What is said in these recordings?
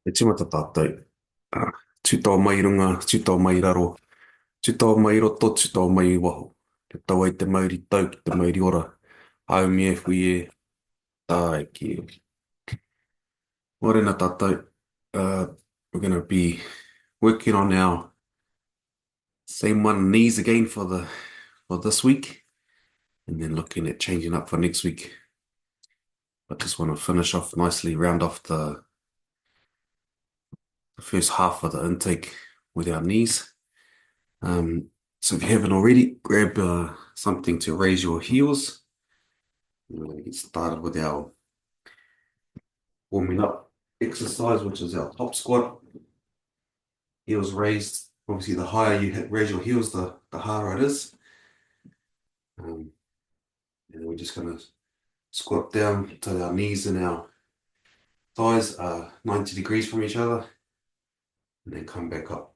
E timata tātou. Tūtau mai runga, tūtau mai raro, tūtau mai roto, tūtau mai waho. Te tau ai te mauri tau ki te mauri ora. Haumi e hui e, tāe ki e. Morena tātou. We're going to be working on our same one knees again for this week, and then looking at changing up for next week. I just want to finish off nicely, round off the first half of the intake with our knees. Um, so if you haven't already, grab something to raise your heels. We're going to get started with our warming up exercise, which is our top squat. Heels raised. Obviously, the higher you raise your heels, the harder it is. Um, and we're just going to squat down to our knees and our thighs are 90 degrees from each other, and then come back up.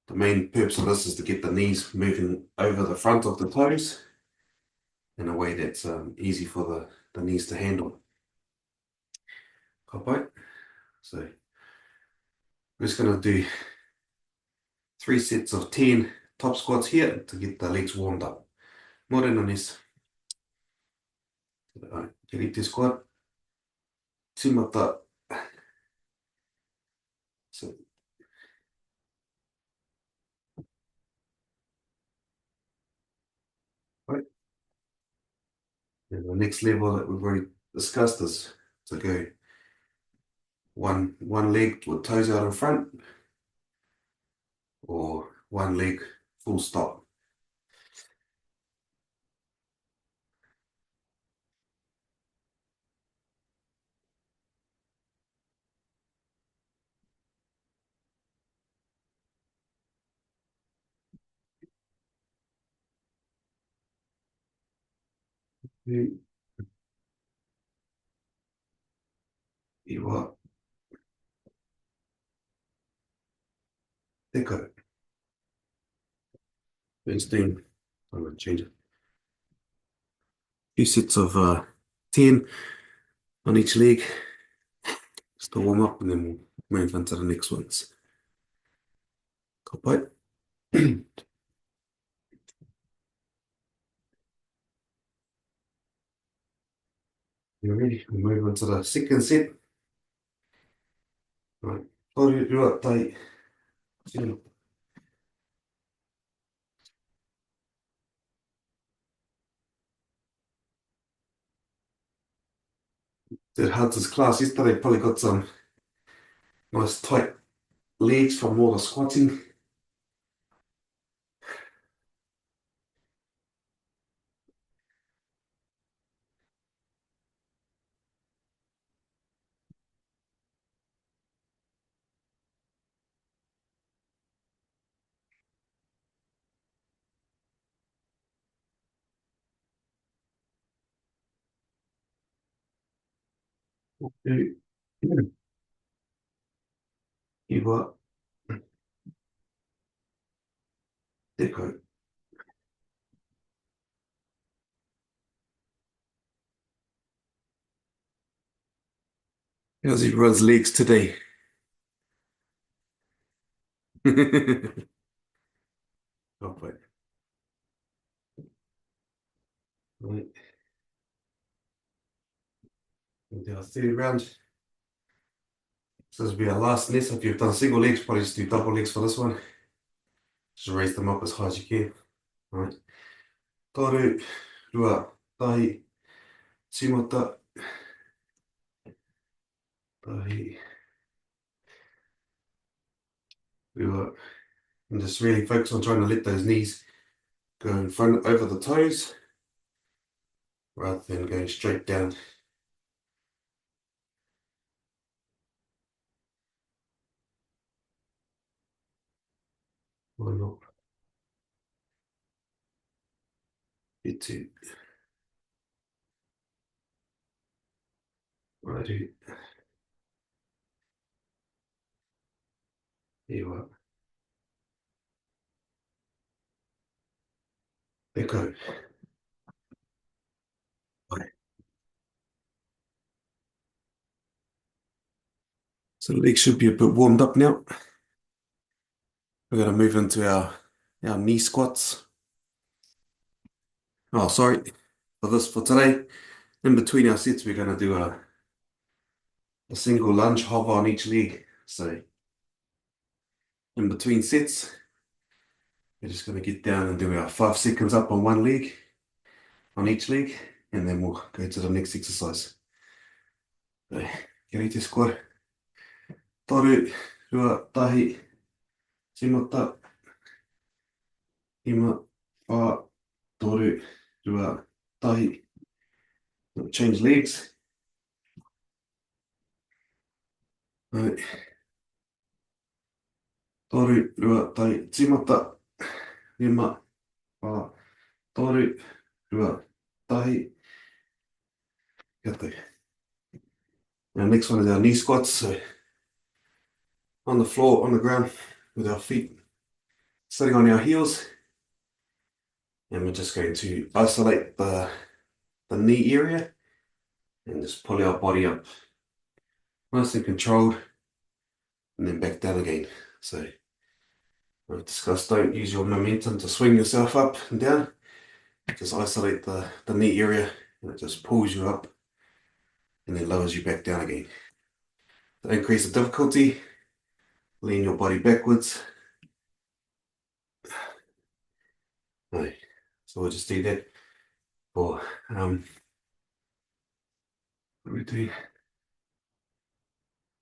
The main purpose of this is to get the knees moving over the front of the toes in a way that's easy for the knees to handle. Papai. So we're just going to do 3 sets of 10 top squats here to get the legs warmed up. Morena nessa. Direita squat. Timata. So, right. And the next level that we've already discussed is to go one leg with toes out in front, or one leg full stop. You are thicker. Instead, I'm going to change it. 2 sets of 10 on each leg, just to warm up, and then we'll move into the next ones. Kapai. You ready? We'll move on to the second set. Right. Tori rua tai. Tino. Did Hunter's class yesterday. Probably got some nice tight legs from all the squatting. You, you got Deco. How's everyone's legs today? Oh, but, right. We'll do our third round. So this will be our last nest. If you've done single legs, probably just do double legs for this one. Just raise them up as high as you can. All right. Toru, rua, tahi, timota, tahi, rua. And just really focus on trying to let those knees go in front over the toes rather than going straight down. Why not? Itu, righty, iwa, echo. Right. So the legs should be a bit warmed up now. We're going to move into our knee squats. Oh, sorry. For today, in between our sets, we're going to do a single lunge hover on each leg. So in between sets, we're just going to get down and do our 5 seconds up on one leg, on each leg, and then we'll go to the next exercise. So, get te squat. Toru, rua, tahi, timata, ima, wha, toru, rua, tahi. Change legs. Right. Toru, rua, tahi, timata, ima, wha, toru, rua, tahi. Kia. Our next one is our knee squats. So on the floor, on the ground, with our feet sitting on our heels. And we're just going to isolate the knee area and just pull our body up nice and controlled and then back down again. So I've discussed, don't use your momentum to swing yourself up and down. Just isolate the knee area and it just pulls you up and then lowers you back down again. To increase the difficulty, lean your body backwards. Right. So we'll just do that for what we do?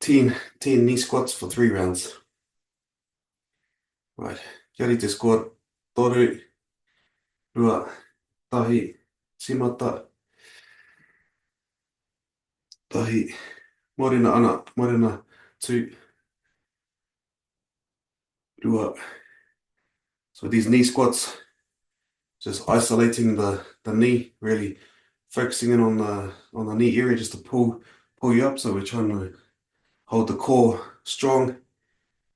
10 knee squats for 3 rounds. Right. Kia te squat. Toru, rua, tahi, timata, tahi, morena ana, morena, 2, rua. So these knee squats, just isolating the knee, really focusing in on the knee area just to pull you up. So we're trying to hold the core strong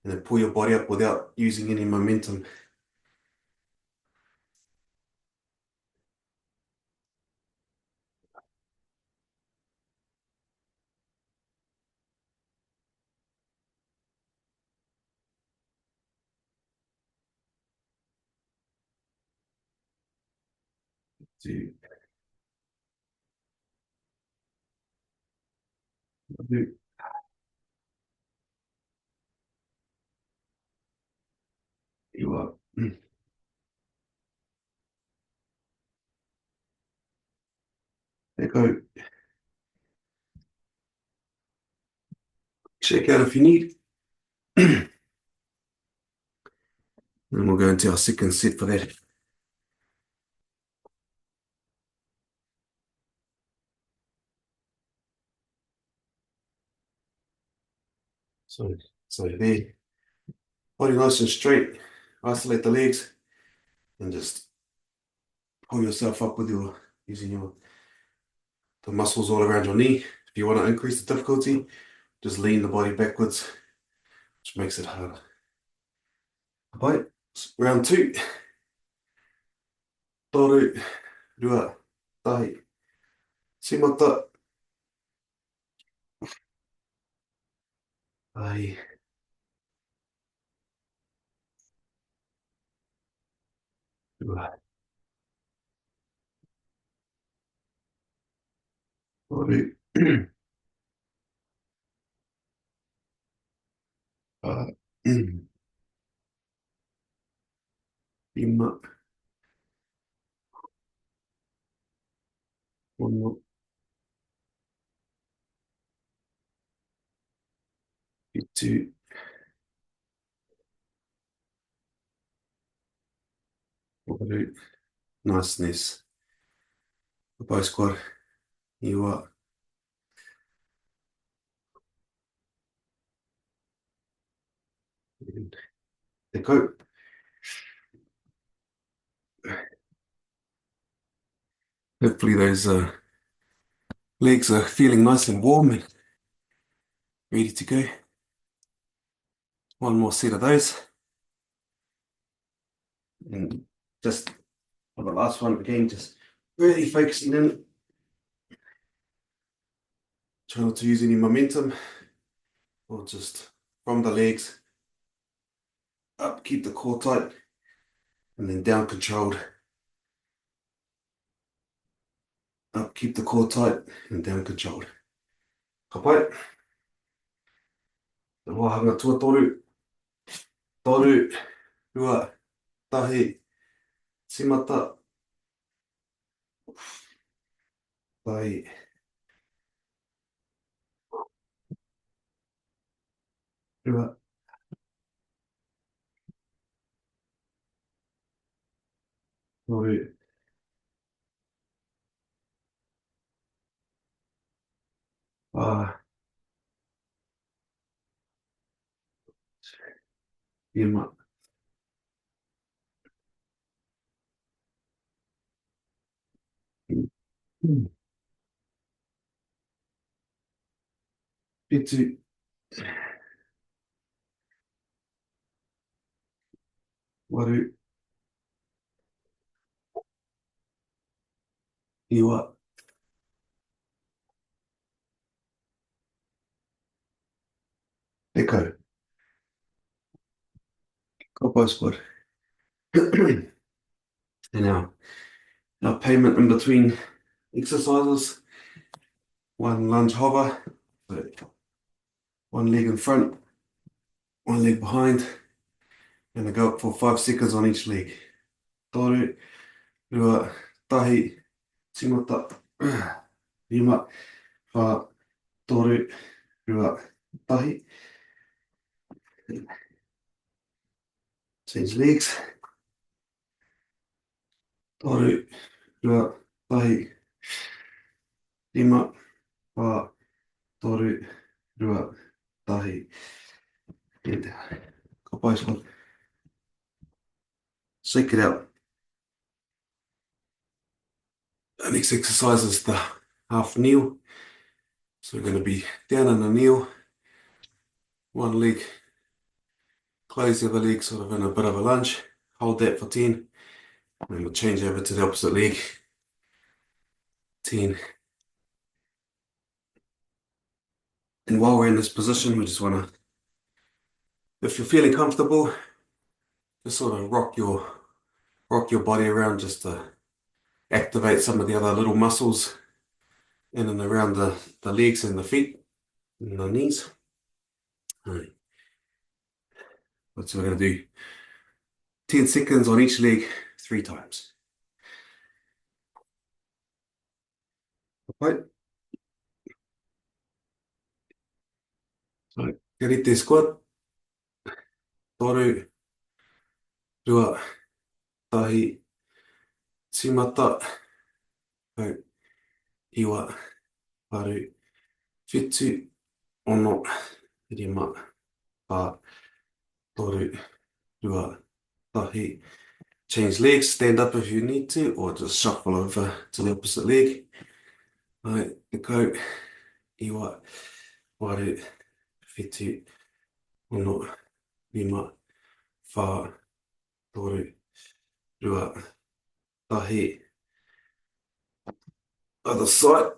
and then pull your body up without using any momentum. Do, do, you up. There you go. Check out if you need. And we'll go into our second set for that. So, so there, body nice and straight. Isolate the legs and just pull yourself up with your using the muscles all around your knee. If you want to increase the difficulty, just lean the body backwards, which makes it harder. Right, round 2. Toru, rua, tahi, timata, tahi, rua, toru, uh, ima, ono, itu, toru. Niceness. Papai squat. Iwa. Te kau. Hopefully those legs are feeling nice and warm and ready to go. One more set of those. And just for the last one, again, just really focusing in. Try not to use any momentum. or just from the legs up, keep the core tight, and then down controlled. Up, keep the core tight, and down controlled. Papai, te wāhanga tuatoru, toru, rua, tahi, timata, tai, rua, toru, wā, ima, pitu, waru, iwa, eko, Papai squad. And our payment in between exercises, one lunge hover, so one leg in front, one leg behind, and I go up for 5 seconds on each leg. Toru, rua, tahi, tingota, rima, wha, toru, rua, tahi. Change legs. Toru, rua, tahi, rima, wha, toru, rua, tahi. And papai squad. Shake it out. The next exercise is the half kneel. So we're going to be down in a kneel, one leg, close the other leg sort of in a bit of a lunge, hold that for 10, and we'll change over to the opposite leg, 10. And while we're in this position, we just want to, if you're feeling comfortable, just sort of rock your body around just to activate some of the other little muscles in and around the legs and the feet and the knees. All right. So we're going to do 10 seconds on each leg, 3 times. Right. So, karite squat. Toru, rua, tahi, timata, hau, iwa, paru, whitu, ono, rima, wha, toru, rua, tahi. Change legs, stand up if you need to, or just shuffle over to the opposite leg. Right, go, iwa, paru, whitu, ono, rima, wha, toru, rua, tahi. Other side,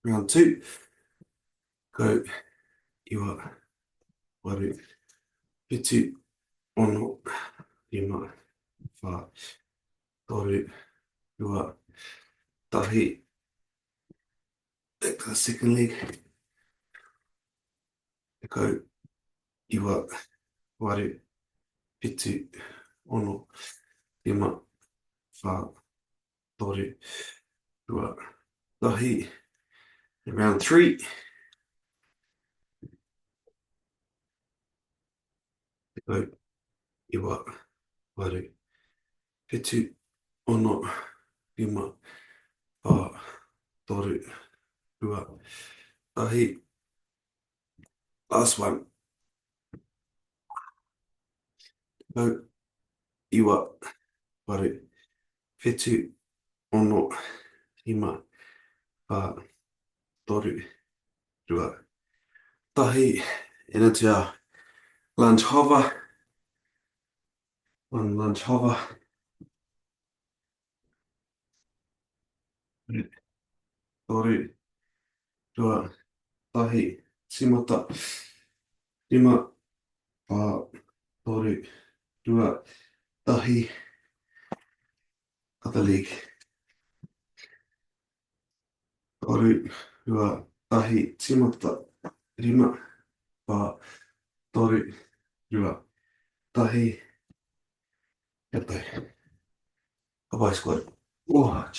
round 2. Go, iwa, paru, whitu, ono, rima, wha, toru, rua, tahi. Back to the second leg. Go, iwa, paru, whitu, ono, rima, wha, toru, rua, tahi. And round 3. Go, iwa, paru, whitu, ono, rima, wha, toru, rua, tahi. Last one. Go, iwa, paru, whitu, ono, rima, wha, toru, rua, tahi. And into our lunge hover. One lunge hover. Toru, rua, tahi. Simata, rima, pa, toru, rua, tahi, other leg, toru, rua, tahi, simata, rima, pa, toru, rua, tahi, yatai. Papai squat. Oh,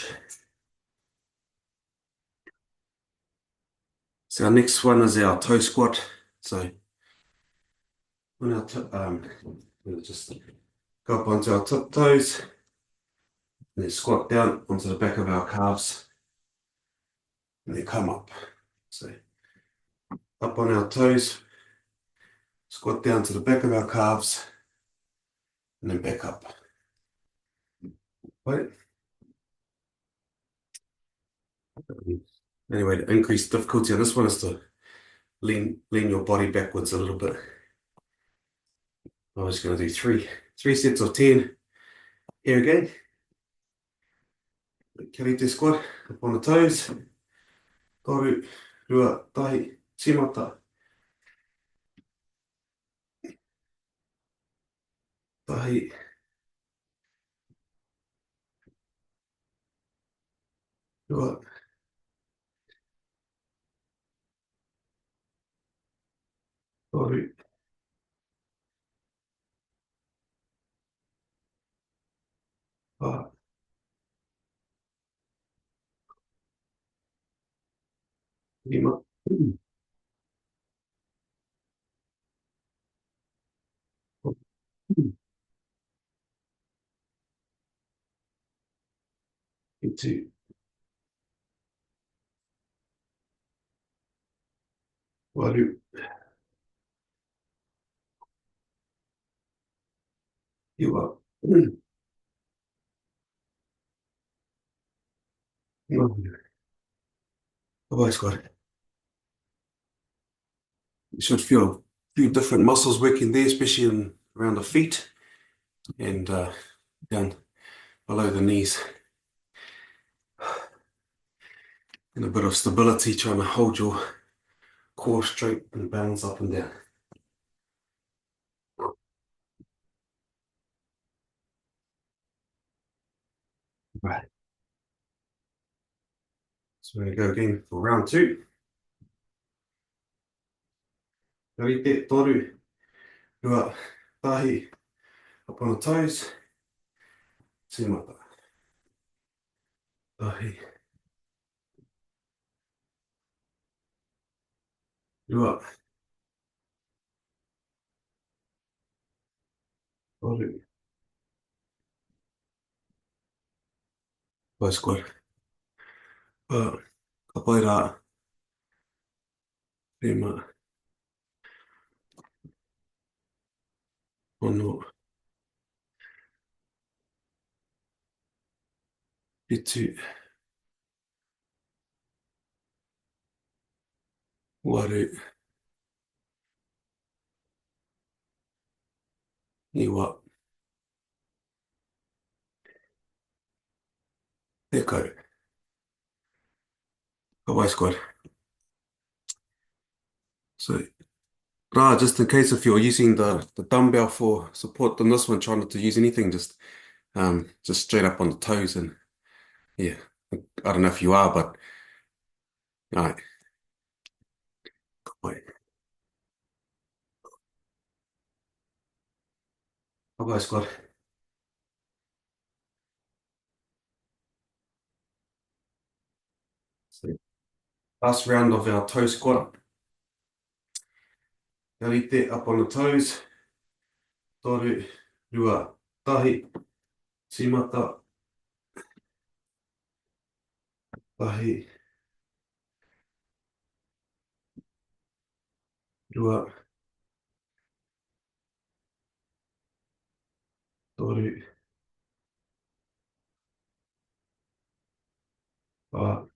so our next one is our toe squat. So on our we'll just go up onto our tip toes and then squat down onto the back of our calves and then come up. So up on our toes, squat down to the back of our calves and then back up. Right. Anyway, to increase difficulty on this one is to lean your body backwards a little bit. I'm just going to do three sets of 10 here again. Karate squat up on the toes. Toru, rua, tahi, timata, tahi, rua, toru, pa, lima, itu, waru, iwa, papai squat. You should feel a few different muscles working there, especially around the feet and down below the knees. And a bit of stability, trying to hold your core straight and balance up and down. Right. So we're going to go again for round two. Rite, toru, rua, tahi, up on the toes, timata, tahi, rua, toru, papai squat. Kapaira, rima, ono, pitu, waru, iwa, teko, kapai squat. So, just in case if you're using the dumbbell for support, then this one, try not to use anything, just straight up on the toes and yeah. I don't know if you are, but all right. Kapai, kapai squat. So, last round of our toe squat. Rite up on the toes. Toru, rua, tahi, timata, tahi, rua, toru, pa,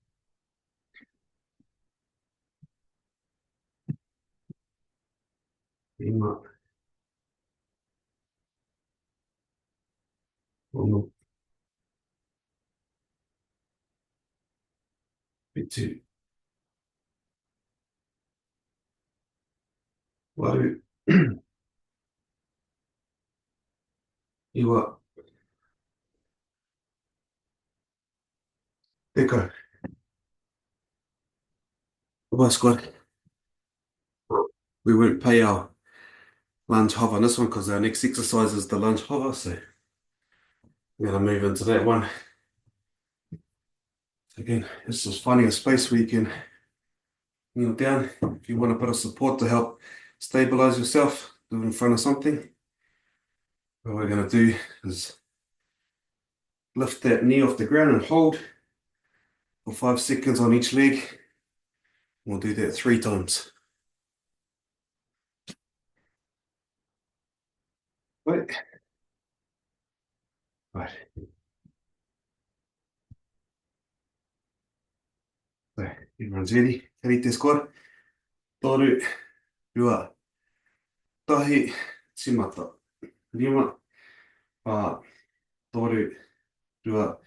lima, ono, pitu, Waru, iwa, eka. Well, squad, we won't pay our lunge hover on this one because our next exercise is the lunge hover, so we're gonna move into that one. Again, this is finding a space where you can kneel down. If you want a bit of support to help stabilize yourself, do it in front of something. What we're gonna do is lift that knee off the ground and hold for 5 seconds on each leg. We'll do that 3 times. Right. Right. So, everyone's ready. Ready, squad. Toru, rua, tahi, shimata. Rima, pa, toru, rua,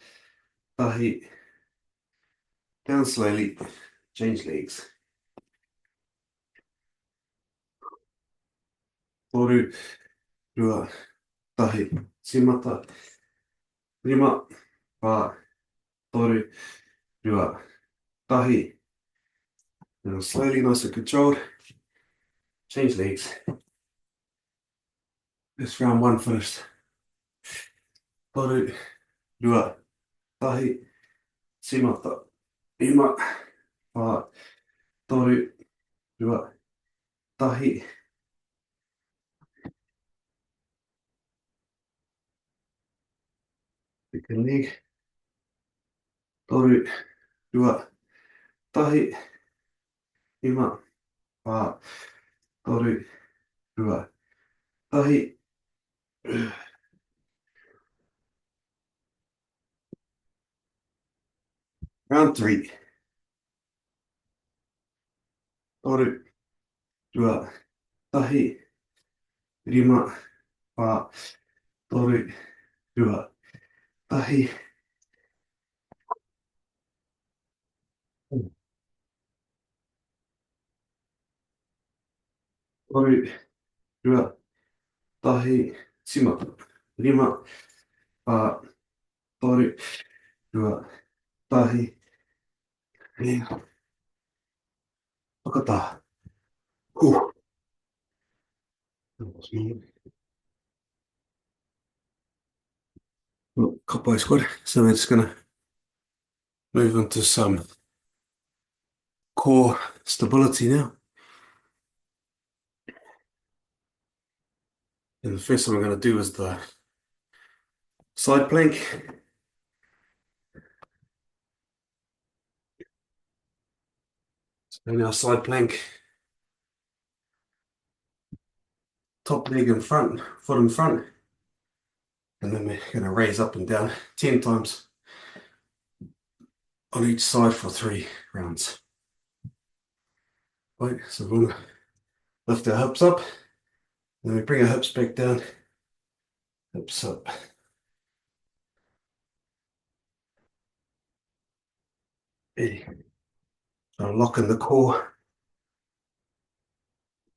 tahi. Down slowly. Change legs. Toru, rua, tahi, shimata. Rima, pa, toru, rua, tahi. Now slowly, nice and controlled. Change legs. This round one finished. Toru, rua, tahi, shimata. Rima, pa, toru, rua, tahi. Second leg. Toru, rua, tahi, rima, pa, toru, rua, tahi. Round three. Toru, rua, tahi, rima, pa, toru, rua, tahi. Toru, rua, tahi, shima, rima, pa, toru, rua, tahi. Wakata. Whew. That was me. Well, papai squad. So we're just gonna move into some core stability now. And the first thing we're gonna do is the side plank. So now side plank, top leg in front, foot in front. And then we're gonna raise up and down 10 times on each side for 3 rounds. Right, so we'll lift our hips up, then we bring our hips back down, hips up. Hey. So lock in the core,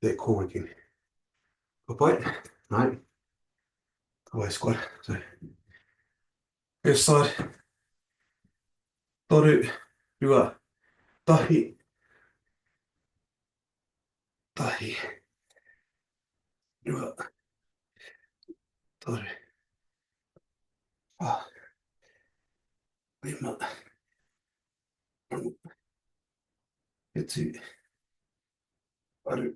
that core working. Upright, right, away squat. So first side, toru, rua, tahi, tahi, rua, toru, ah, rima, getsu, aru,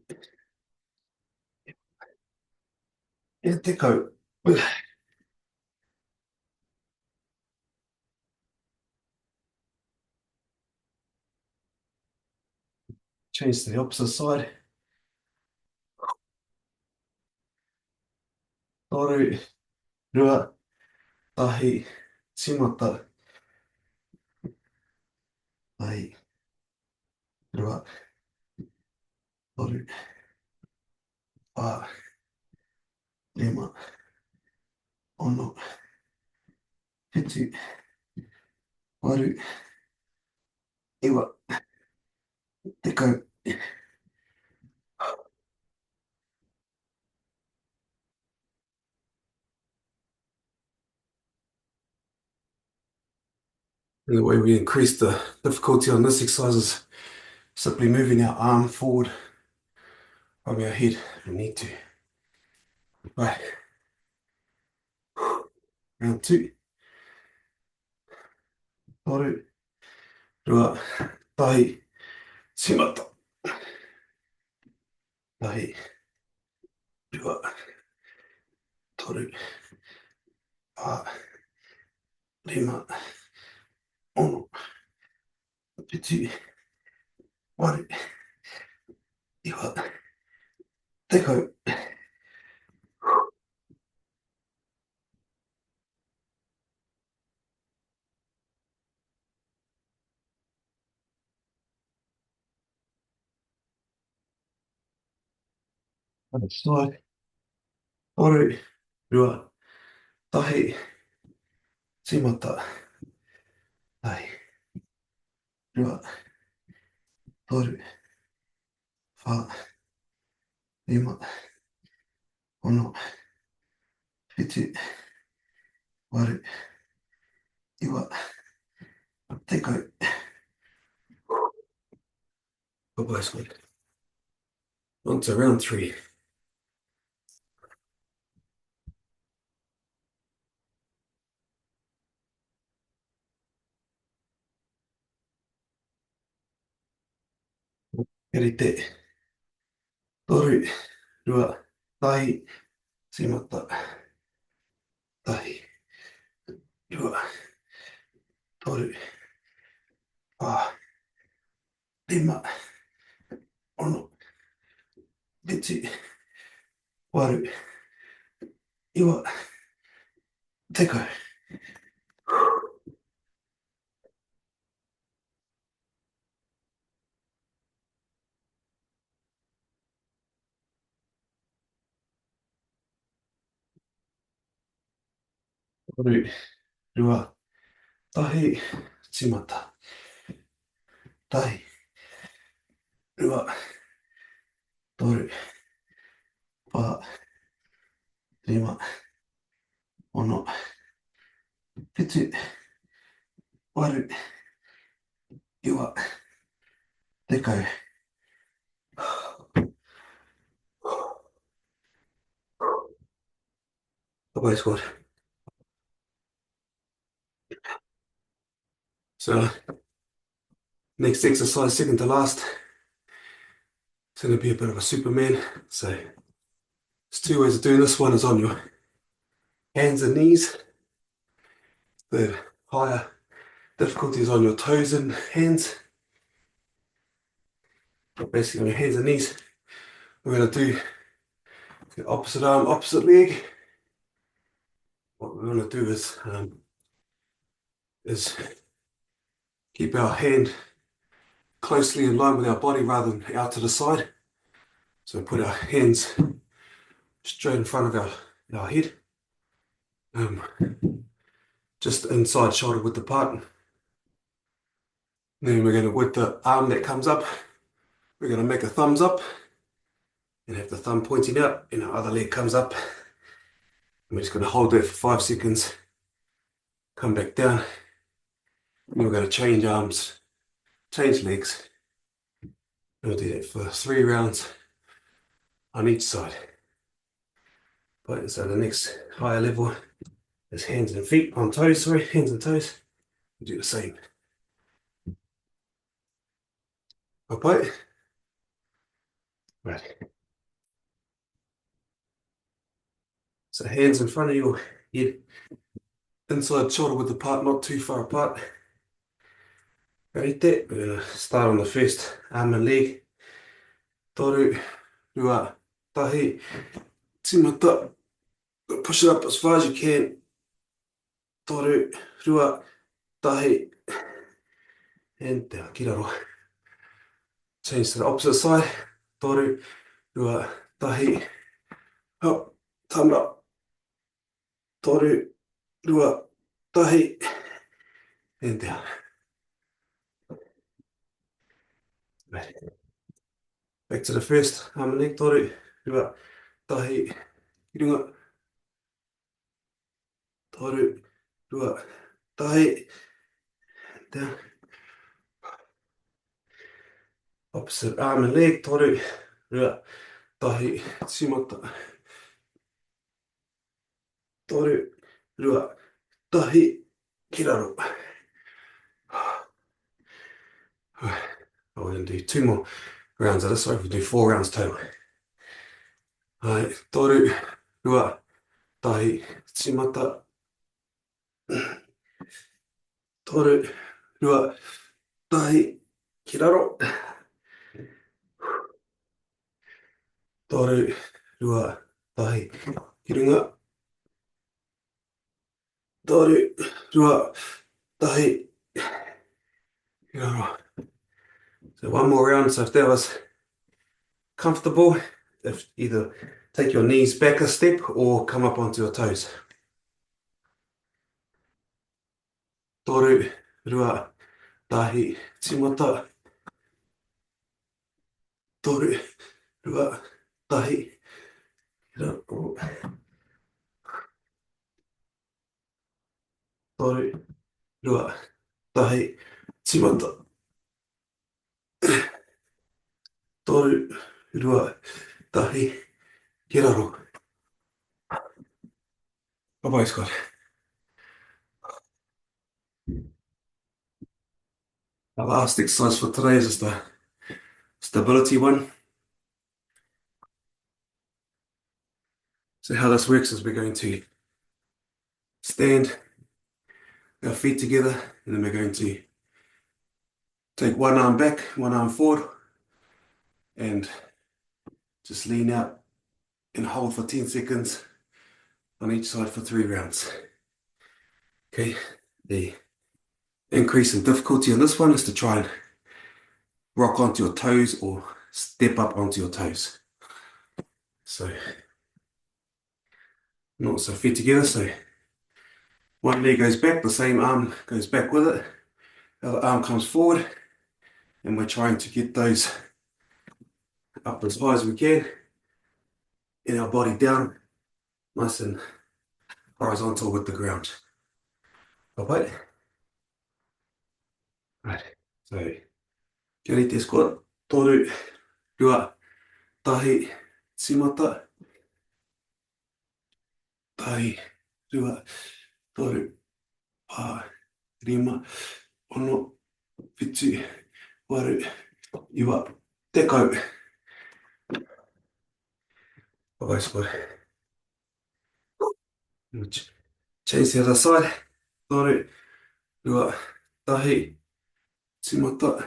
tekau. Change to the opposite side. Toru, rua, tahi, shimata, tahi, rua, toru, ah, rima, ono, getsu, aru, iwa, tekau. And the way we increase the difficulty on this exercise is simply moving our arm forward from our head. We need to. Right, round two. Toru, rua, tahi, shimata. Tahi, rua, toru, pa, rima, ono, pitu, waru, iwa, tekau. Slide. Toru, rua, tahi, shimata. Tahi, rua, toru, pa, rima, ono, pitu, waru, iwa, tekau. Bye-bye, squad. On to round three. Erite. Toru, rua, tahi, shimata. Tahi, rua, toru, pa, rima, ono, pitu, waru, iwa, tekau. Toru, rua, tahi, shimata. Tahi, rua, toru, pa, rima, ono, pitu, waru, iwa, tekau. Bye-bye, squad. So, next exercise, second to last. It's going to be a bit of a Superman. So, there's two ways of doing this. One is on your hands and knees. The higher difficulty is on your toes and hands. But basically, on your hands and knees, we're going to do the opposite arm, opposite leg. What we're going to do is keep our hand closely in line with our body rather than out to the side. So put our hands straight in front of our head, just inside shoulder width apart. Then we're going to, with the arm that comes up, we're going to make a thumbs up and have the thumb pointing out, and our other leg comes up. We're just going to hold that for 5 seconds, come back down, and we're going to change arms, change legs. We'll do that for 3 rounds on each side. But so the next higher level is hands and feet on toes, sorry, hands and toes. We'll do the same. Papai. Right. So hands in front of your head, inside shoulder width apart, not too far apart. Right there. We're going to start on the first arm and leg. Toru, rua, tahi, tīmata. Push it up as far as you can. Toru, rua, tahi, and te kiraro. Change to the opposite side. Toru, rua, tahi, up, thumb up. Toru, rua, tahi, and down. Right. Back to the first arm and leg. Toru, rua, tahi, kirunga. Toru, rua, tahi, down. Opposite arm and leg, toru, rua, tahi, tsimata, toru, rua, tahi, kiraro. We're going to do 2 more rounds of this, so we can do 4 rounds total. Alright, toru, rua, tahi, tsimata, toru, rua, tahi, kiraro. Toru, rua, tahi, kirunga. Toru, rua, tahi, kiraro. So 1 more round, so if that was comfortable, if either take your knees back a step or come up onto your toes. Toru, rua, tahi, tsimata. Toru, rua, tahi, kiraro. Toru, rua, tahi, tsimata. Toru, rua, tahi, kiraro. Papai squat. Our last exercise for today is the stability one. So how this works is we're going to stand our feet together, and then we're going to take one arm back, one arm forward, and just lean out and hold for 10 seconds on each side for 3 rounds. Okay, the increase in difficulty on this one is to try and rock onto your toes or step up onto your toes. So, not so feet together, so one leg goes back, the same arm goes back with it, the other arm comes forward, and we're trying to get those up as high as we can, and our body down, nice and horizontal with the ground. Alright. Right. So, karate squat, toru, rua, tahi, tsimata, tahi, rua, toru, pa, rima, ono, whitu, waru, iwa, tekau. Alright, squat. Change the other side. Toru, rua, tahi, tsimata,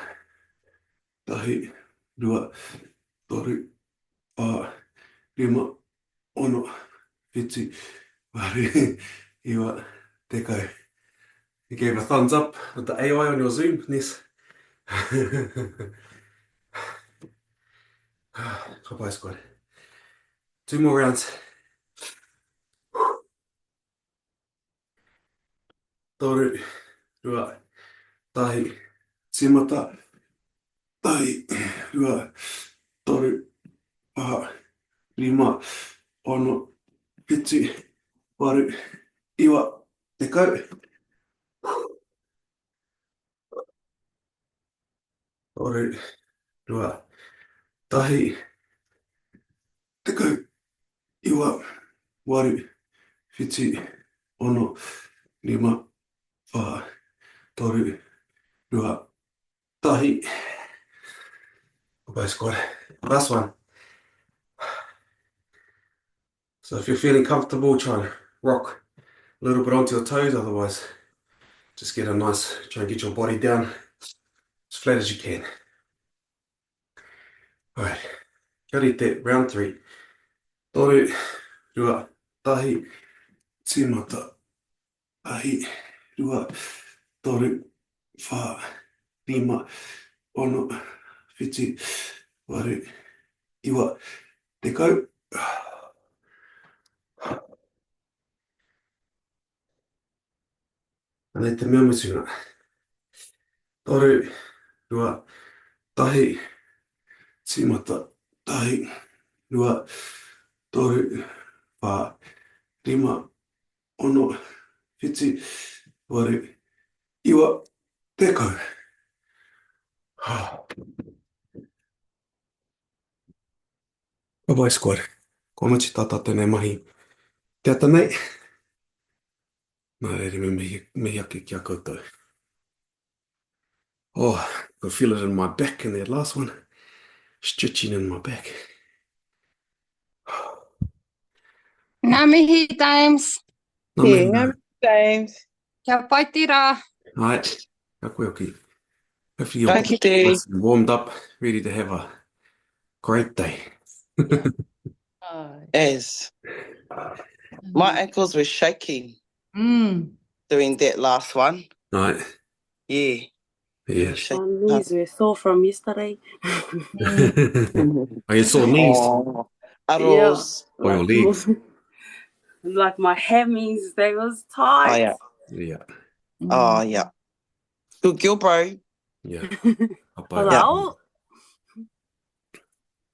tahi, rua, toru, pa, rima, ono, whitu, waru, iwa, tekau. You gave a thumbs up with the AI on your Zoom, Ness. Papai squad. 2 more rounds. Toru, rua, tahi, tsimata, tahi, rua, toru, pa, rima, ono, whitu, waru, iwa, tekau. Toru, rua, tahi, tekau, iwa, waru, whitu, ono, rima, pa, toru, rua, tahi. Papai squad. Last one. So if you're feeling comfortable, try and rock a little bit onto your toes, otherwise just get a nice, try and get your body down as flat as you can. Alright, karate, round 3. Toru, rua, tahi, tsimata, tahi, rua, toru, wha, rima, ono, whitu, waru, iwa, tekau. And te mea mutunga. Toru, rua, tahi, tsimata, tahi, rua, toru, wha, rima, ono, whitu, waru, iwa, Tekau. Papai squad. Komachi tata tēnei mahi. Te ata nei. Nā reiri me ake kia koutou. Oh, I could feel it in my back in that last one. Stretching in my back. Ngā mihi, James. Nā Yeah, mea. James. Kia pai tira. Ai, ka koe oki. Hopefully you're Ka kite. nice and warmed up, ready to have a great day. As my ankles were shaking doing that last one. Right. Yeah. Yeah. Shaking. My knees were sore from yesterday. Are you sore knees? Oh, Yeah, arrows. Or your legs? like my hammies, they was tight. Oh, yeah. Yeah. Oh, yeah. Good girl, bro. Yeah. Hello?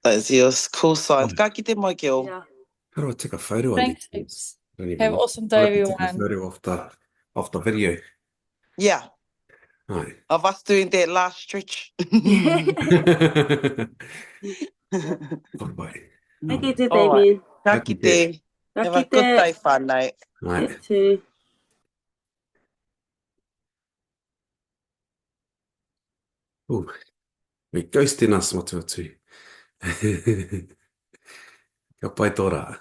That's your cool signs. Oh. Ka kite, my girl. Yeah. How do I take a photo of Thanks, these? James. Don't even Have know. awesome I day, can take a everyone. photo of the video. Yeah. Right. Of us doing that last stretch. Bye. Thank you, too, All right. Damien. Ka kite. Have a good day, whānau. Right. You too. Ooh. We're ghosting us, motu atu. Ka pai tō rā.